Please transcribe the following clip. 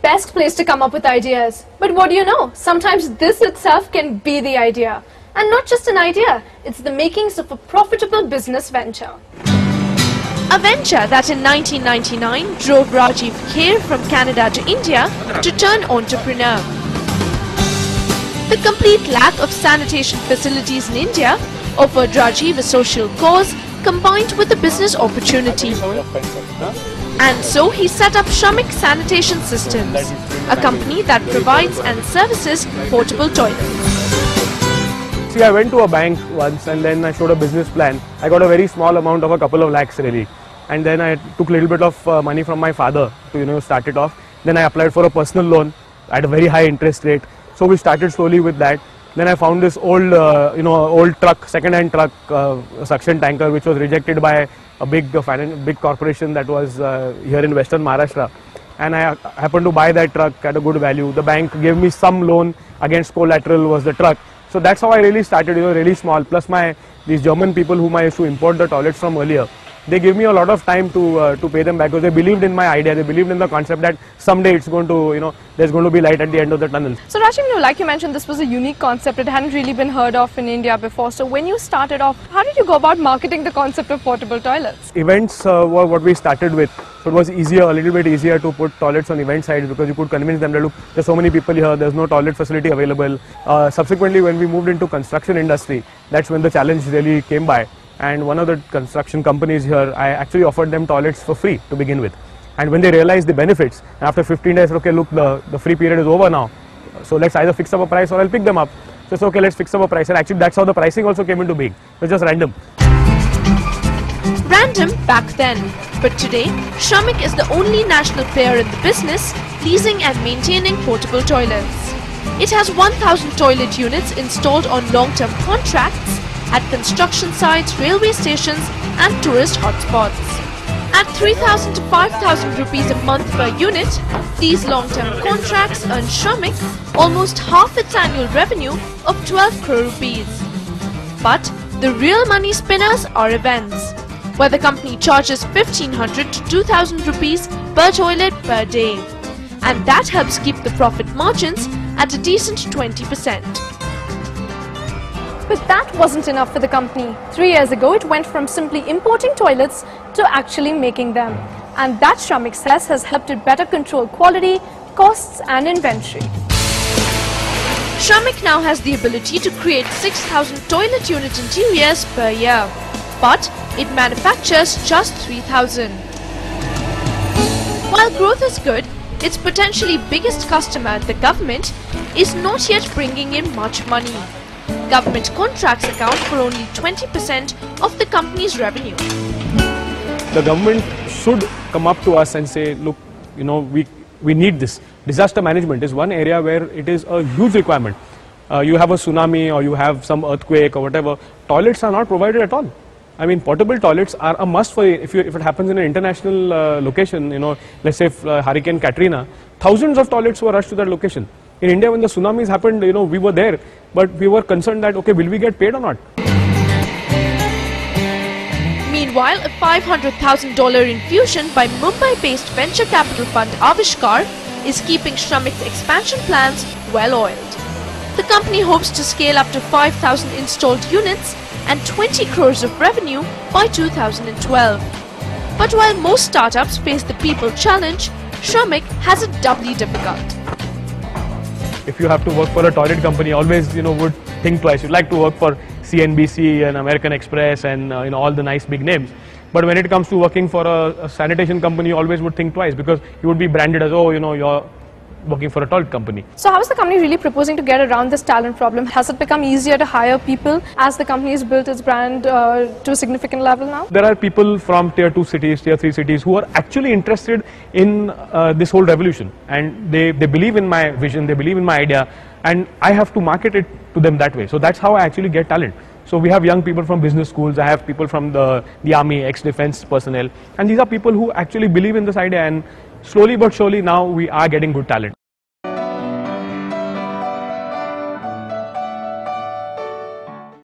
best place to come up with ideas. But what do you know? Sometimes this itself can be the idea. And not just an idea, it's the makings of a profitable business venture. A venture that in 1999 drove Rajiv Kher from Canada to India to turn entrepreneur. The complete lack of sanitation facilities in India offered Rajiv a social cause combined with a business opportunity. And so he set up Shramik Sanitation Systems, a company that provides and services portable toilets. See, I went to a bank once and then I showed a business plan. I got a very small amount of a couple of lakhs really. And then I took a little bit of money from my father to start it off. Then I applied for a personal loan at a very high interest rate. So we started slowly with that. Then I found this old, old truck, second-hand truck, suction tanker, which was rejected by a big corporation that was here in Western Maharashtra. And I happened to buy that truck at a good value. The bank gave me some loan against collateral was the truck. So that's how I really started, really small. Plus these German people whom I used to import the toilets from earlier, they gave me a lot of time to pay them back because they believed in my idea. They believed in the concept that someday it's going to, there's going to be light at the end of the tunnel. So Rajiv, like you mentioned, this was a unique concept. It hadn't really been heard of in India before. So when you started off, how did you go about marketing the concept of portable toilets? Events were what we started with. So it was easier, a little bit easier to put toilets on event sites because you could convince them that look, there's so many people here, there's no toilet facility available. Subsequently, when we moved into construction industry, that's when the challenge really came by. And one of the construction companies here, I actually offered them toilets for free to begin with. And when they realized the benefits, after 15 days, okay, look, the free period is over now. So let's either fix up a price or I'll pick them up. So it's okay, let's fix up a price. And actually, that's how the pricing also came into being. It was just random. Random back then. But today, Shramik is the only national player in the business, leasing and maintaining portable toilets. It has 1,000 toilet units installed on long-term contracts at construction sites, railway stations and tourist hotspots. At 3,000 to 5,000 rupees a month per unit, these long-term contracts earn Shramik almost half its annual revenue of 12 crore rupees. But the real money spinners are events, where the company charges 1,500 to 2,000 rupees per toilet per day. And that helps keep the profit margins at a decent 20%. But that wasn't enough for the company. 3 years ago, it went from simply importing toilets to actually making them. And that, Shramik says, has helped it better control quality, costs and inventory. Shramik now has the ability to create 6,000 toilet unit interiors per year. But it manufactures just 3,000. While growth is good, its potentially biggest customer, the government, is not yet bringing in much money. Government contracts account for only 20% of the company's revenue. The government should come up to us and say, look, we need this. Disaster management is one area where it is a huge requirement. You have a tsunami or you have some earthquake or whatever, toilets are not provided at all. I mean, portable toilets are a must for if it happens in an international location, let's say Hurricane Katrina, thousands of toilets were rushed to that location. In India, when the tsunamis happened, we were there, but we were concerned that, okay, will we get paid or not? Meanwhile, a $500,000 infusion by Mumbai-based venture capital fund Avishkar is keeping Shramik's expansion plans well-oiled. The company hopes to scale up to 5,000 installed units and 20 crores of revenue by 2012. But while most startups face the people challenge, Shramik has it doubly difficult. If you have to work for a toilet company, always would think twice. You'd like to work for CNBC and American Express and all the nice big names. But when it comes to working for a sanitation company, you always would think twice because you would be branded as, oh, you're working for a toilet company. So how is the company really proposing to get around this talent problem? Has it become easier to hire people as the company has built its brand to a significant level now? There are people from tier 2 cities, tier 3 cities who are actually interested in this whole revolution, and they believe in my vision, they believe in my idea, and I have to market it to them that way. So that's how I actually get talent. So we have young people from business schools, I have people from the army, ex-defense personnel, and these are people who actually believe in this idea, and slowly but surely now we are getting good talent.